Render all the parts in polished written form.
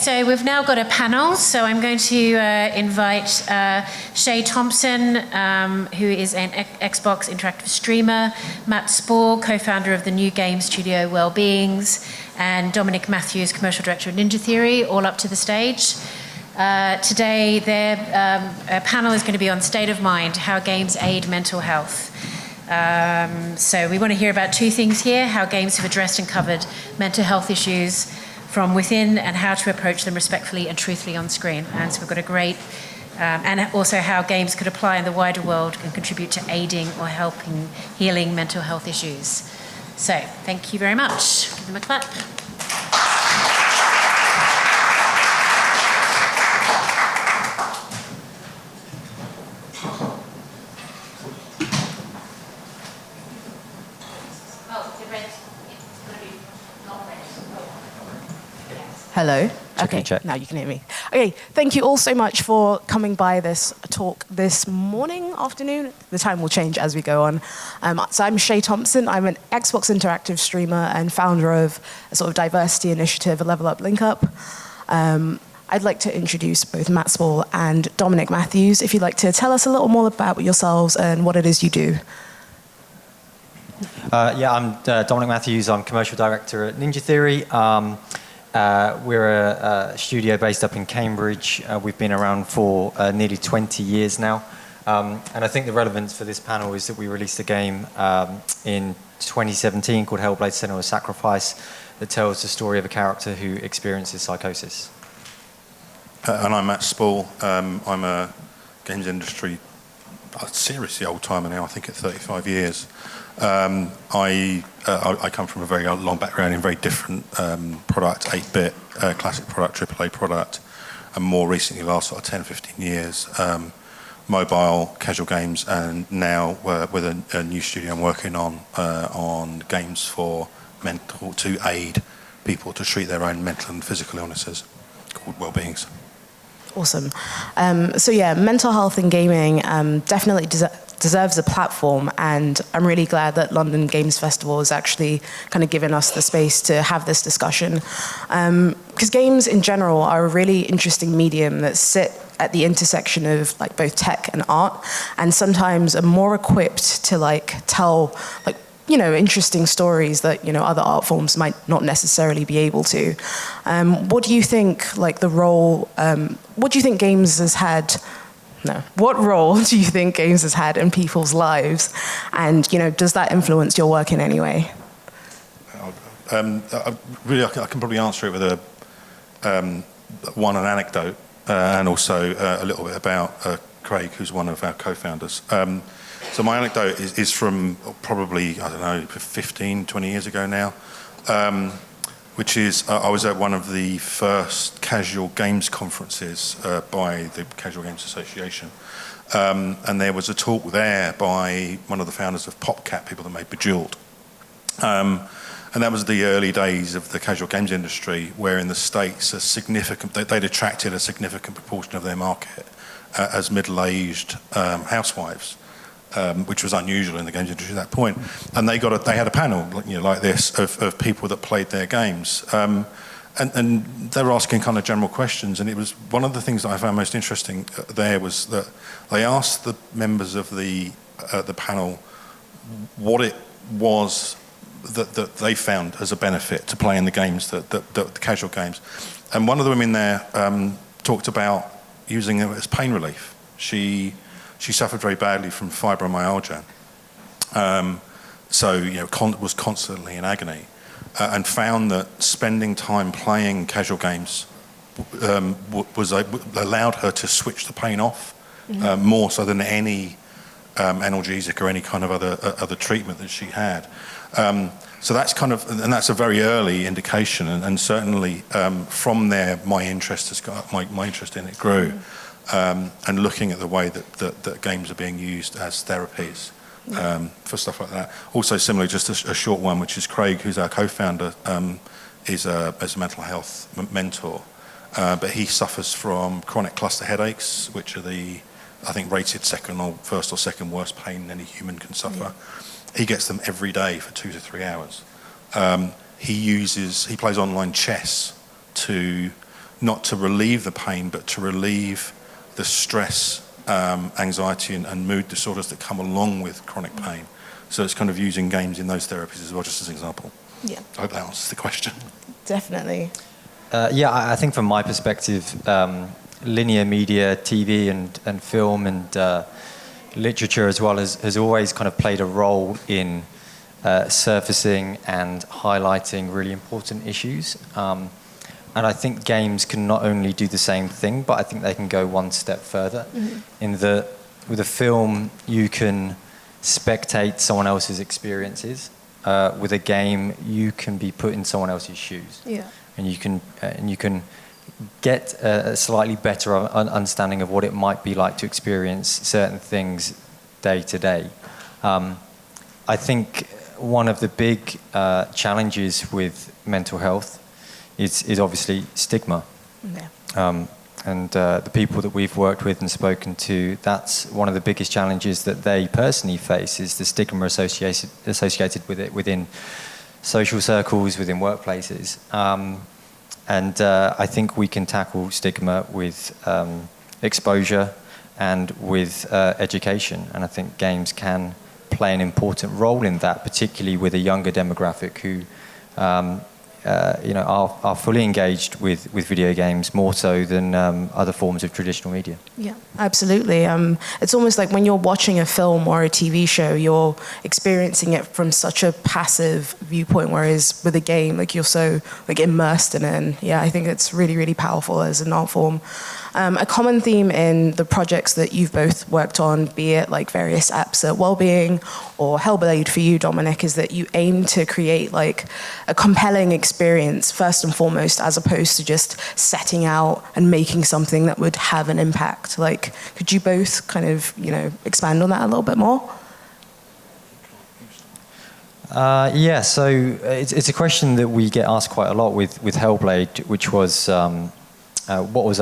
so we've now got a panel. So I'm going to invite Shay Thompson, who is an Xbox interactive streamer, Matt Spohr, co-founder of the new game studio Wellbeings, and Dominic Matthews, commercial director of Ninja Theory, all up to the stage. Today, their panel is going to be on state of mind, how games aid mental health. So we want to hear about two things here: how games have addressed and covered mental health issues from within, and how to approach them respectfully and truthfully on screen. And so we've got a great, and also how games could apply in the wider world and contribute to aiding or helping healing mental health issues. So thank you very much. Give them a clap. Hello. Okay, now you can hear me. Okay, thank you all so much for coming by this talk this morning, afternoon. The time will change as we go on. So I'm Shay Thompson. I'm an Xbox interactive streamer and founder of a sort of diversity initiative, a Level Up Link Up. I'd like to introduce both Matt Spohr and Dominic Matthews. If you'd like to tell us a little more about yourselves and what it is you do. I'm Dominic Matthews. I'm commercial director at Ninja Theory. We're a studio based up in Cambridge. We've been around for nearly 20 years now. And I think the relevance for this panel is that we released a game in 2017 called Hellblade: Senua's Sacrifice that tells the story of a character who experiences psychosis. And I'm Matt Spohr. I'm a games industry seriously old timer now, I think at 35 years. I come from a very long background in very different product, 8-bit, classic product, AAA product, and more recently, last sort of 10, 15 years, mobile, casual games, and now with a new studio I'm working on games for to aid people to treat their own mental and physical illnesses, called Wellbeings. Awesome. So yeah, mental health in gaming definitely deserves a platform, and I'm really glad that London Games Festival has actually kind of given us the space to have this discussion. Because games in general are a really interesting medium that sit at the intersection of like both tech and art, and sometimes are more equipped to like tell like, you know, interesting stories that, you know, other art forms might not necessarily be able to. What do you think, like the role, what do you think games has had, what role do you think games has had in people's lives? And, you know, does that influence your work in any way? Really, I can probably answer it with an anecdote, and also a little bit about Craig, who's one of our co-founders. So my anecdote is from probably, I don't know, 15, 20 years ago now, which is I was at one of the first casual games conferences by the Casual Games Association. And there was a talk there by one of the founders of PopCap, people that made Bejeweled. And that was the early days of the casual games industry, where in the States they'd attracted a significant proportion of their market as middle-aged housewives. Which was unusual in the games industry at that point, and they had a panel, you know, like this of people that played their games, and they were asking kind of general questions. And it was one of the things that I found most interesting there was that they asked the members of the panel what it was that they found as a benefit to playing the games, the casual games, and one of the women there talked about using it as pain relief. She suffered very badly from fibromyalgia, so you know was constantly in agony, and found that spending time playing casual games allowed her to switch the pain off, more so than any analgesic or any kind of other treatment that she had. So that's that's a very early indication, and certainly from there my interest in it grew. And looking at the way that games are being used as therapies for stuff like that. Also similarly, just a short one, which is Craig, who's our co-founder, is a mental health mentor, but he suffers from chronic cluster headaches, which are I think rated first or second worst pain any human can suffer. Yeah. He gets them every day for 2 to 3 hours. He plays online chess to not to relieve the pain, but to relieve the stress, anxiety, and mood disorders that come along with chronic pain. So it's kind of using games in those therapies as well, just as an example. Yeah. I hope that answers the question. Definitely. Yeah, I think from my perspective, linear media, TV and film and literature as well has always kind of played a role in surfacing and highlighting really important issues. And I think games can not only do the same thing, but I think they can go one step further. In that with a film, you can spectate someone else's experiences. With a game, you can be put in someone else's shoes. Yeah. And you can get a slightly better understanding of what it might be like to experience certain things day to day. I think one of the big challenges with mental health is obviously stigma. Yeah. And the people that we've worked with and spoken to, that's one of the biggest challenges that they personally face, is the stigma associated with it within social circles, within workplaces. And I think we can tackle stigma with exposure and with education. And I think games can play an important role in that, particularly with a younger demographic who are fully engaged with video games more so than other forms of traditional media. Yeah, absolutely. It's almost like when you're watching a film or a TV show, you're experiencing it from such a passive viewpoint, whereas with a game, like, you're so immersed in it. And yeah, I think it's really, really powerful as an art form. A common theme in the projects that you've both worked on, be it like various apps at Wellbeing or Hellblade for you, Dominic, is that you aim to create like a compelling experience first and foremost, as opposed to just setting out and making something that would have an impact. Like, could you both kind of, expand on that a little bit more? Yeah, so it's a question that we get asked quite a lot with Hellblade, which was what was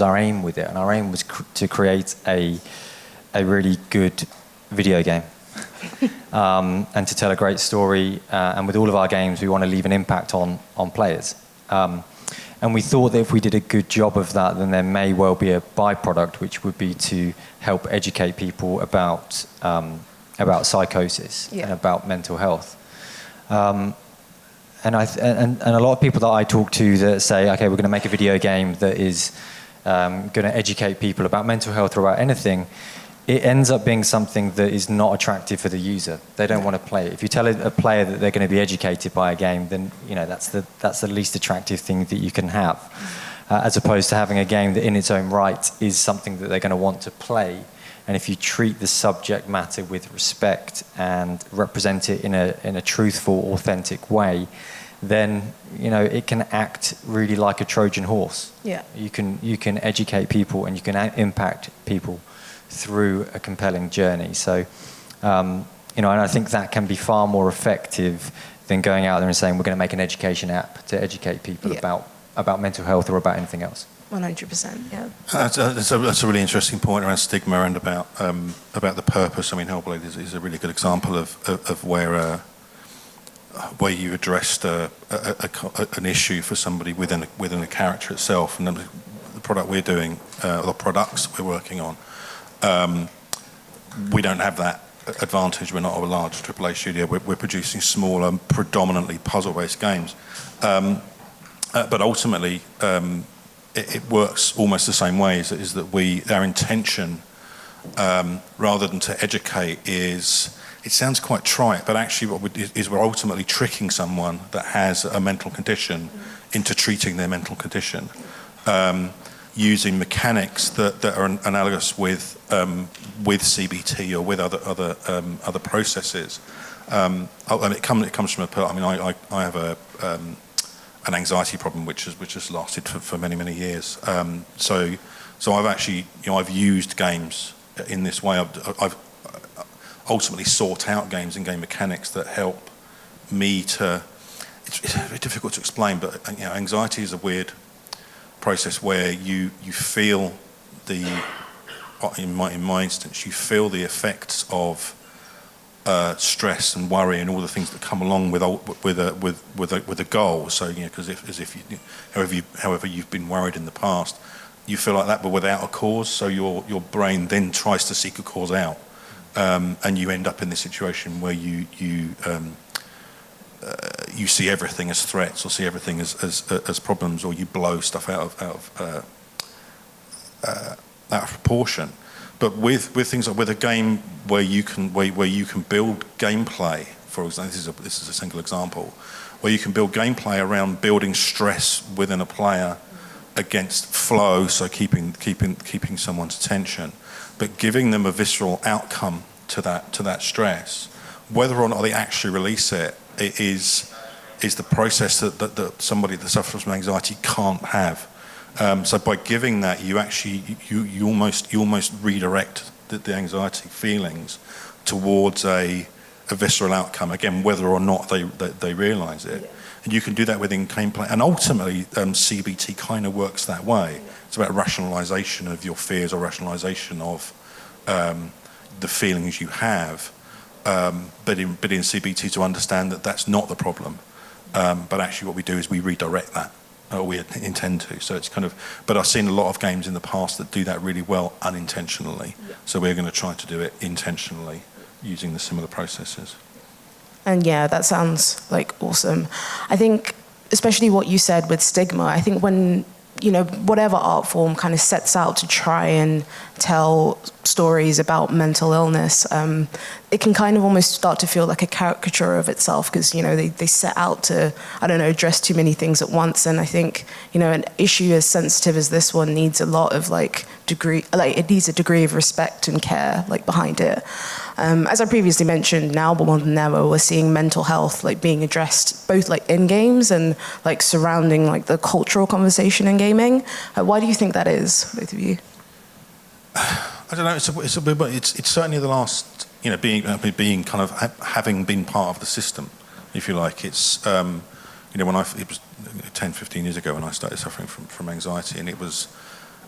our aim with it, and our aim was to create a really good video game, and to tell a great story. And with all of our games, we want to leave an impact on players. And we thought that if we did a good job of that, then there may well be a byproduct, which would be to help educate people about psychosis and about mental health. And a lot of people that I talk to that say, okay, we're going to make a video game that is going to educate people about mental health or about anything, it ends up being something that is not attractive for the user. They don't want to play it. If you tell a player that they're going to be educated by a game, then that's the least attractive thing that you can have, as opposed to having a game that in its own right is something that they're going to want to play. And if you treat the subject matter with respect and represent it in a truthful, authentic way, then it can act really like a Trojan horse. Yeah. You can educate people and you can impact people through a compelling journey. So, and I think that can be far more effective than going out there and saying we're going to make an education app to educate people about mental health or about anything else. 100%, yeah. That's a really interesting point around stigma and about the purpose. I mean, Hellblade is a really good example of where you addressed an issue for somebody within a character itself. And the product we're doing, the products we're working on, we don't have that advantage. We're not a large AAA studio. We're producing smaller, predominantly puzzle-based games. But ultimately, it works almost the same way. Is that our intention, rather than to educate, is, it sounds quite trite, but actually we're ultimately tricking someone that has a mental condition into treating their mental condition, using mechanics that are analogous with CBT or with other processes. And it comes from I have an anxiety problem which has lasted for many years. So I've actually I've used games in this way. I've ultimately sought out games and game mechanics that help me to. It's very difficult to explain, but anxiety is a weird process where you feel in my instance, you feel the effects of stress and worry and all the things that come along with a goal. So because however you've been worried in the past, you feel like that, but without a cause. So your brain then tries to seek a cause out, and you end up in this situation where you see everything as threats, or see everything as problems, or you blow stuff out of proportion. But with things like with a game where you can build gameplay, for example, this is a single example, where you can build gameplay around building stress within a player against flow, so keeping someone's attention, but giving them a visceral outcome to that stress, whether or not they actually release it is the process that somebody that suffers from anxiety can't have. So by giving that, you almost redirect the anxiety feelings towards a visceral outcome, again, whether or not they realise it. Yeah. And you can do that within gameplay. And ultimately, CBT kind of works that way. Yeah. It's about rationalisation of your fears, or rationalisation of the feelings you have. But in CBT, to understand that that's not the problem. But actually what we do is we redirect that. We intend to. So it's kind of, but I've seen a lot of games in the past that do that really well unintentionally. Yeah. So we're going to try to do it intentionally using the similar processes. And yeah, that sounds like awesome. I think, especially what you said with stigma, I think when, whatever art form kind of sets out to try and tell stories about mental illness, it can kind of almost start to feel like a caricature of itself, because they set out to, address too many things at once. And I think an issue as sensitive as this one needs a lot of it needs a degree of respect and care behind it. As I previously mentioned, now more than ever, we're seeing mental health being addressed both in games and surrounding the cultural conversation in gaming. Why do you think that is, both of you? I don't know. It's certainly the last, being kind of having been part of the system, if you like. It's when it was 10, 15 years ago when I started suffering from anxiety, and it was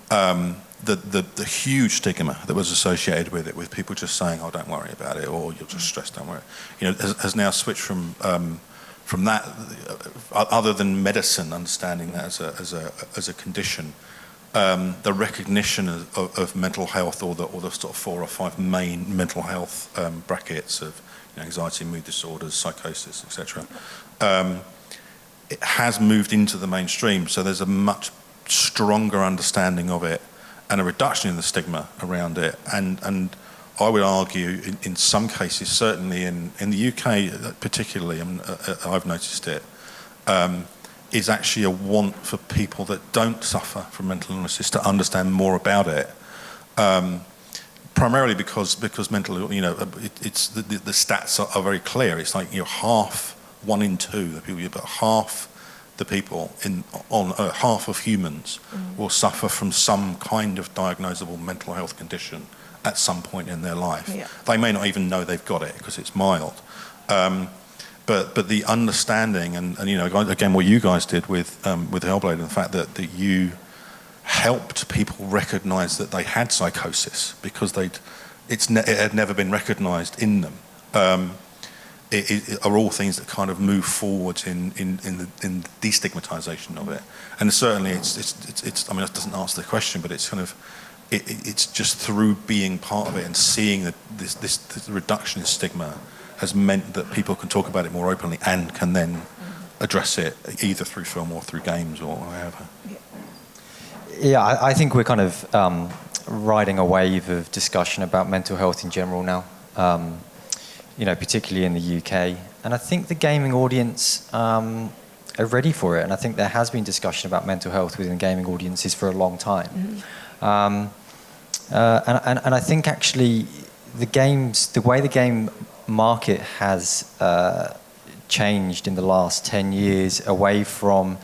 the huge stigma that was associated with it, with people just saying, "Oh, don't worry about it," or "You're just stressed, don't worry." Has now switched from that, other than medicine understanding that as a condition. The recognition of mental health, or the sort of 4 or 5 main mental health brackets of anxiety, mood disorders, psychosis, etc. It has moved into the mainstream, so there's a much stronger understanding of it and a reduction in the stigma around it. And I would argue, in some cases, certainly in the UK particularly, I've noticed it. Is actually a want for people that don't suffer from mental illnesses to understand more about it. Primarily because mental, it's the stats are very clear. It's like half, 1 in 2 the people, but half the people on Earth, half of humans will suffer from some kind of diagnosable mental health condition at some point in their life. Yeah. They may not even know they've got it because it's mild. But the understanding and again what you guys did with Hellblade, and the fact that you helped people recognise that they had psychosis because it had never been recognised in them, are all things that kind of move forward in the destigmatisation of it. And certainly it's I mean, it doesn't answer the question, but it's kind of it's just through being part of it and seeing that this reduction in stigma has meant that people can talk about it more openly and can then address it either through film or through games or however. Yeah, I think we're kind of riding a wave of discussion about mental health in general now, particularly in the UK. And I think the gaming audience are ready for it. And I think there has been discussion about mental health within gaming audiences for a long time. And I think actually the way the game market has changed in the last 10 years away from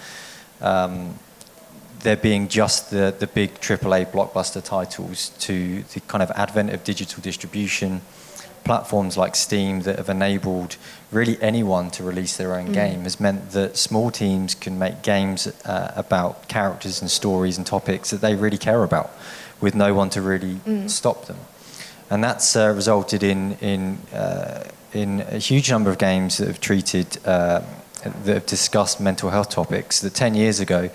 there being just the big AAA blockbuster titles to the kind of advent of digital distribution, platforms like Steam that have enabled really anyone to release their own game has meant that small teams can make games about characters and stories and topics that they really care about with no one to really stop them. And that's resulted in in a huge number of games that have treated, that have discussed mental health topics that 10 years ago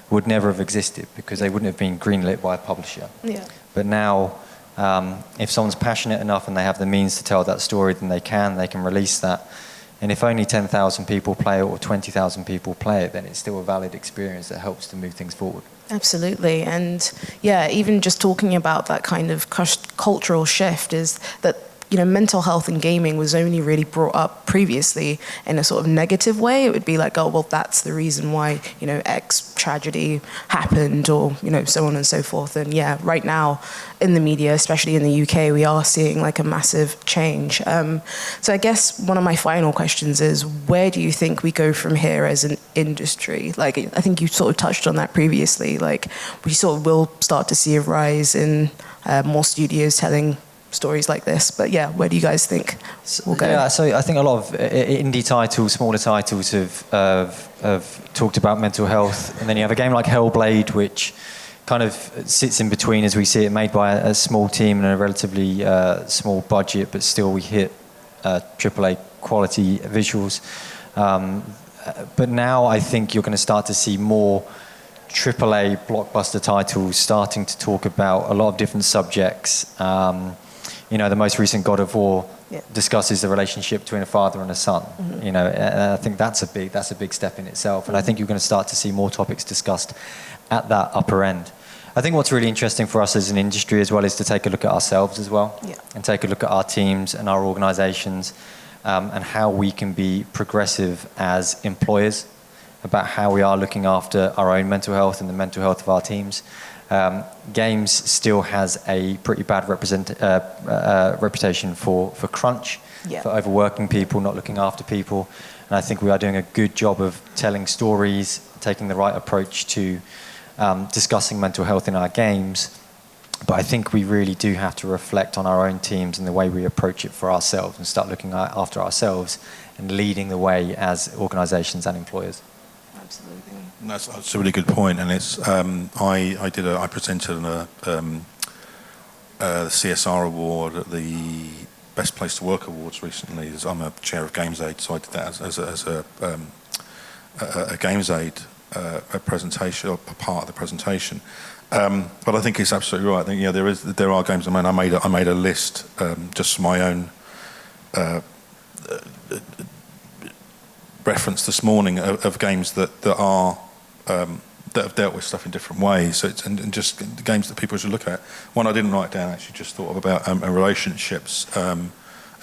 would never have existed because they wouldn't have been greenlit by a publisher. Yeah. But now, if someone's passionate enough and they have the means to tell that story, then they can release that. And if only 10,000 people play it or 20,000 people play it, then it's still a valid experience that helps to move things forward. Absolutely. And yeah, even just talking about that kind of cultural shift is that, you know, mental health in gaming was only really brought up previously in a sort of negative way. It would be like, oh, well, that's the reason why, you know, X tragedy happened, or, you know, so on and so forth. And yeah, right now in the media, especially in the UK, we are seeing like a massive change. So I guess one of my final questions is, where do you think we go from here as an industry? Like, I think you sort of touched on that previously. Like, we sort of will start to see a rise in more studios telling stories like this, but yeah, where do you guys think we'll go? Yeah, so I think a lot of indie titles, smaller titles have talked about mental health, and then you have a game like Hellblade, which kind of sits in between, as we see it, made by a small team and a relatively small budget, but still we hit AAA quality visuals. But now I think you're going to start to see more AAA blockbuster titles starting to talk about a lot of different subjects. You know, the most recent God of War discusses the relationship between a father and a son. Mm-hmm. You know, and I think that's a big step in itself. And I think you're going to start to see more topics discussed at that upper end. I think what's really interesting for us as an industry as well is to take a look at ourselves as well, and take a look at our teams and our organisations, and how we can be progressive as employers about how we are looking after our own mental health and the mental health of our teams. Games still has a pretty bad reputation for crunch, for overworking people, not looking after people. And I think we are doing a good job of telling stories, taking the right approach to discussing mental health in our games. But I think we really do have to reflect on our own teams and the way we approach it for ourselves and start looking after ourselves and leading the way as organisations and employers. Absolutely. That's a really good point, and it's I presented the CSR award at the Best Place to Work Awards recently. I'm a chair of Games Aid, so I did that as a Games Aid presentation, or part of the presentation. But I think it's absolutely right. I think there are games. I mean, I made a list just for my own reference this morning of games that have dealt with stuff in different ways. So it's and just the games that people should look at. One I didn't write down, actually just thought about relationships.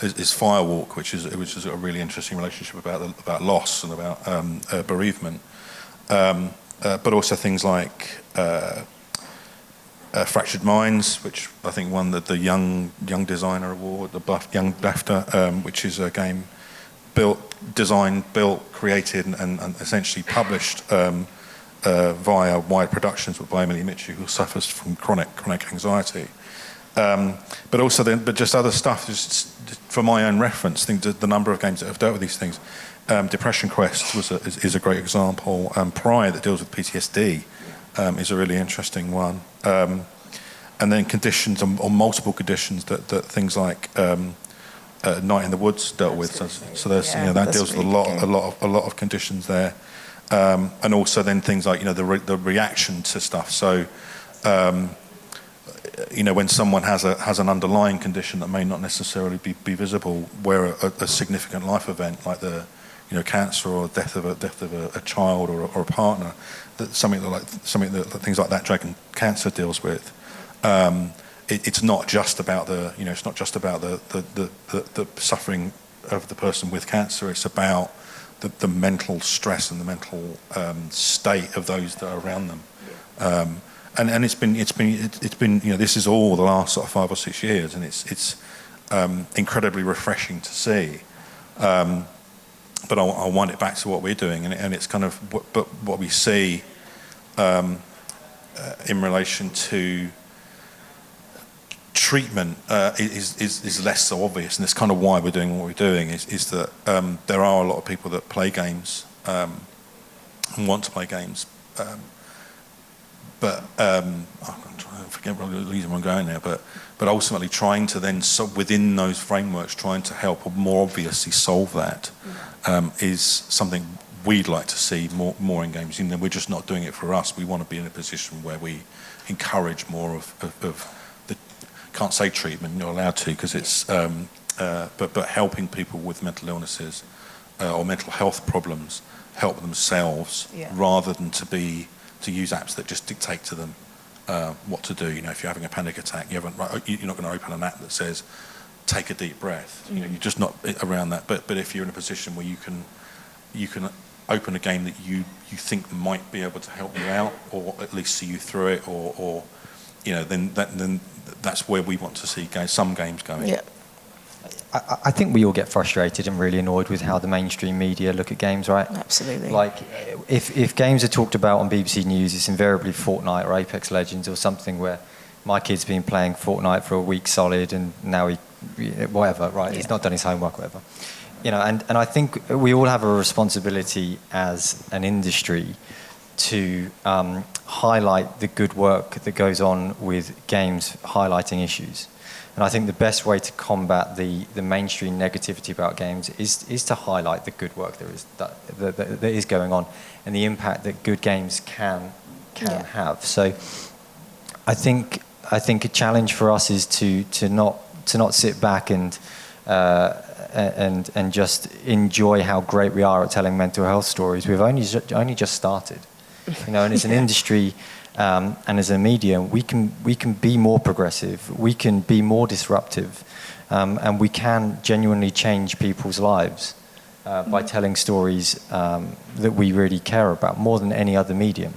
Is Firewalk, which is a really interesting relationship about loss and about bereavement, but also things like Fractured Minds, which I think won the Young Designer Award, the Young BAFTA, which is a game designed, created, and essentially published via Wide Productions by Emily Mitchell, who suffers from chronic anxiety. But also just other stuff. Just for my own reference, I think the number of games that have dealt with these things. Depression Quest is a great example. Pride, that deals with PTSD, is a really interesting one. And then conditions or multiple conditions that things like Night in the Woods dealt with. So there's that deals with a lot of conditions there. And also then things like the reaction to stuff. So when someone has an underlying condition that may not necessarily be visible, where a significant life event like the cancer or death of a child or a partner, that something that things like that Dragon Cancer deals with. It's not just about the suffering of the person with cancer. It's about the mental stress and the mental state of those that are around them. And it's been this is all the last sort of 5 or 6 years, and it's incredibly refreshing to see. But I'll wind it back to what we're doing, and it's kind of what we see in relation to treatment is less so obvious, and it's kind of why we're doing what we're doing. Is that there are a lot of people that play games and want to play games, I'm trying to forget what reason I'm going there, but ultimately trying to then, within those frameworks, trying to help or more obviously solve that is something we'd like to see more in games. And we're just not doing it for us. We want to be in a position where we encourage more of the, can't say treatment, you're allowed to, because it's, but helping people with mental illnesses or mental health problems help themselves rather than to use apps that just dictate to them what to do. You know, if you're having a panic attack, you're not going to open an app that says, take a deep breath. You know, you're just not around that. But if you're in a position where you can open a game that you think might be able to help you out, or at least see you through it, or you know, then that's where we want to see some games going. Yeah. I think we all get frustrated and really annoyed with how the mainstream media look at games, right? Absolutely. Like, if games are talked about on BBC News, it's invariably Fortnite or Apex Legends or something where my kid's been playing Fortnite for a week solid and now whatever, right? He's not done his homework, whatever. You know, and I think we all have a responsibility as an industry to highlight the good work that goes on with games highlighting issues. And I think the best way to combat the mainstream negativity about games is to highlight the good work that is going on and the impact that good games can have. So I think a challenge for us is to not sit back and just enjoy how great we are at telling mental health stories. We've only just started, you know, and as an industry. And as a medium, we can be more progressive, we can be more disruptive, and we can genuinely change people's lives by telling stories that we really care about more than any other medium.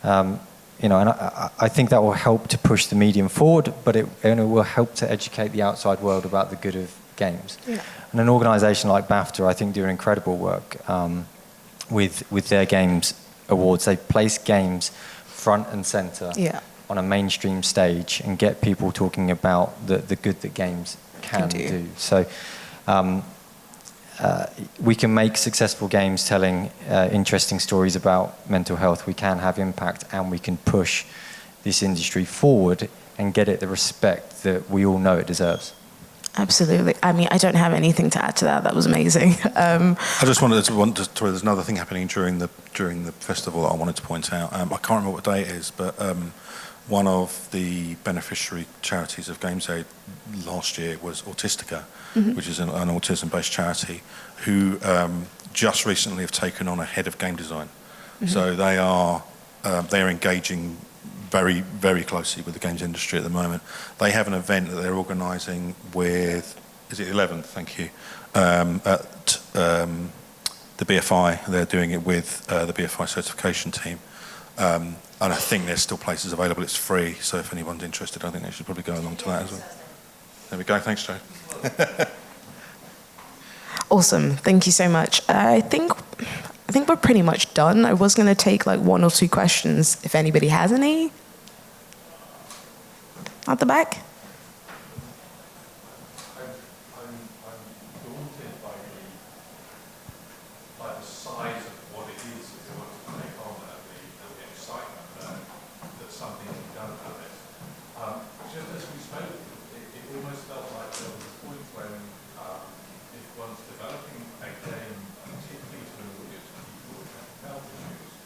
You know, and I think that will help to push the medium forward, but it will help to educate the outside world about the good of games. Yeah. And an organisation like BAFTA, I think, do incredible work with their games awards. They place games front and center on a mainstream stage and get people talking about the good that games can do. So we can make successful games telling interesting stories about mental health. We can have impact and we can push this industry forward and get it the respect that we all know it deserves. Absolutely. I mean, I don't have anything to add to that. That was amazing. I just wanted to there's another thing happening during the festival that I wanted to point out. I can't remember what day it is, but one of the beneficiary charities of Games Aid last year was Autistica, which is an autism-based charity, who just recently have taken on a head of game design. So they're engaging very, very closely with the games industry at the moment. They have an event that they're organising with, is it 11th? Thank you. At the BFI, they're doing it with the BFI certification team. And I think there's still places available. It's free, so if anyone's interested, I think they should probably go along to that as well. There we go. Thanks, Joe. Awesome. Thank you so much. I think we're pretty much done. I was going to take like one or two questions if anybody has any. At the back. I'm daunted by the size of what it is that they want to take on and the excitement that something can be done about it. Just as we spoke, it almost felt like there was a point when if one's developing a game, particularly to an audience of people with mental health issues,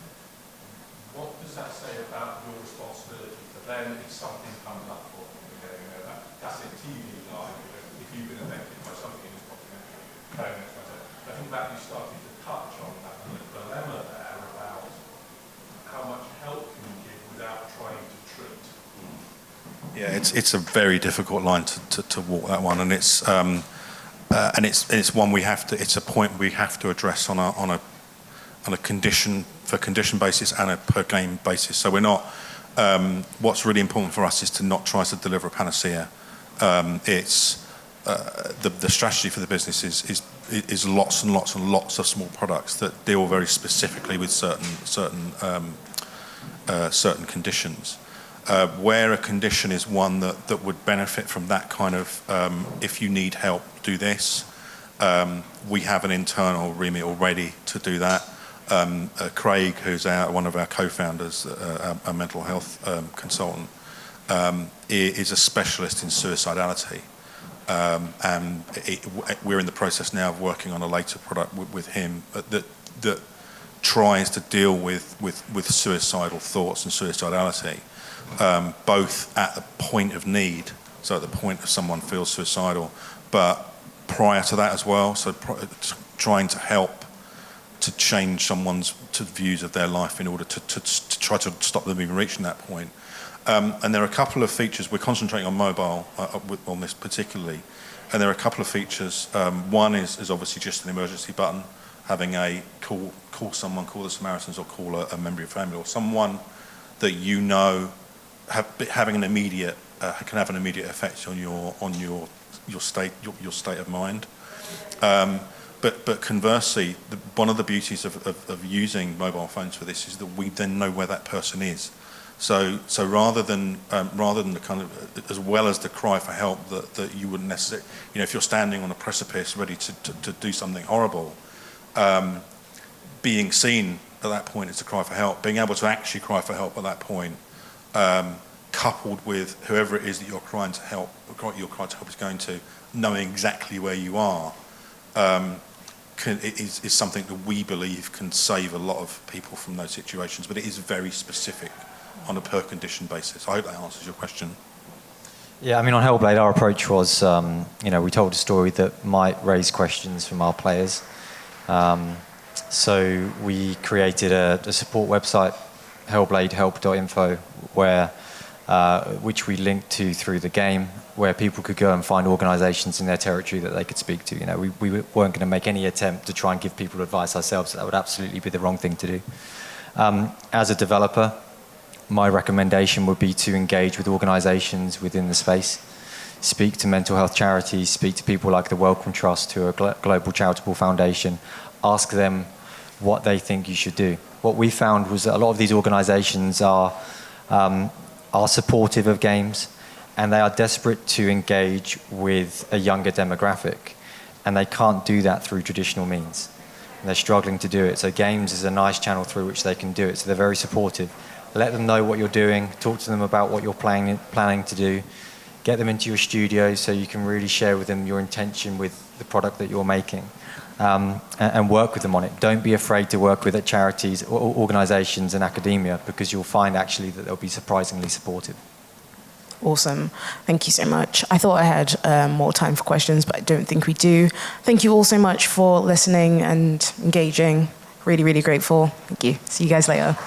what does that say about your responsibility for them if something comes up for them? That's a TV live, if you've been affected by something in this documentary, I think that you started to touch on that dilemma there about how much help can you give without trying to treat. Yeah, it's a very difficult line to walk, that one, and it's one we have to. It's a point we have to address on a condition basis and a per game basis. So we're not. What's really important for us is to not try to deliver a panacea. It's the strategy for the business is lots and lots and lots of small products that deal very specifically with certain conditions. Where a condition is one that would benefit from that kind of, if you need help, do this. We have an internal remit already to do that. Craig, who's one of our co-founders, a mental health consultant, is a specialist in suicidality. And we're in the process now of working on a later product with him that tries to deal with suicidal thoughts and suicidality, both at the point of need, so at the point of someone feels suicidal, but prior to that as well, so trying to help to change someone's views of their life in order to try to stop them even reaching that point. And there are a couple of features. We're concentrating on mobile on this particularly, and there are a couple of features. One is obviously just an emergency button, having a call someone, call the Samaritans, or call a member of your family, or someone that you know having an immediate can have an immediate effect on your state of mind. But conversely, one of the beauties of using mobile phones for this is that we then know where that person is. So rather than the kind of, as well as the cry for help that you wouldn't necessarily, if you're standing on a precipice ready to do something horrible, being seen at that point is a cry for help. Being able to actually cry for help at that point, coupled with whoever it is that you're trying to help is going to, knowing exactly where you are, is something that we believe can save a lot of people from those situations. But it is very specific on a per condition basis. I hope that answers your question. Yeah, I mean, on Hellblade, our approach was, we told a story that might raise questions from our players. So we created a support website, hellbladehelp.info, which we linked to through the game, where people could go and find organisations in their territory that they could speak to. We weren't going to make any attempt to try and give people advice ourselves. That would absolutely be the wrong thing to do. As a developer, my recommendation would be to engage with organisations within the space, speak to mental health charities, speak to people like the Wellcome Trust, who are a global charitable foundation, ask them what they think you should do. What we found was that a lot of these organisations are supportive of games, and they are desperate to engage with a younger demographic, and they can't do that through traditional means. And they're struggling to do it. So games is a nice channel through which they can do it. So they're very supportive. Let them know what you're doing, talk to them about what you're planning to do, get them into your studio so you can really share with them your intention with the product that you're making, and work with them on it. Don't be afraid to work with charities, organisations and academia, because you'll find actually that they'll be surprisingly supportive. Awesome. Thank you so much. I thought I had more time for questions, but I don't think we do. Thank you all so much for listening and engaging. Really, really grateful. Thank you. See you guys later.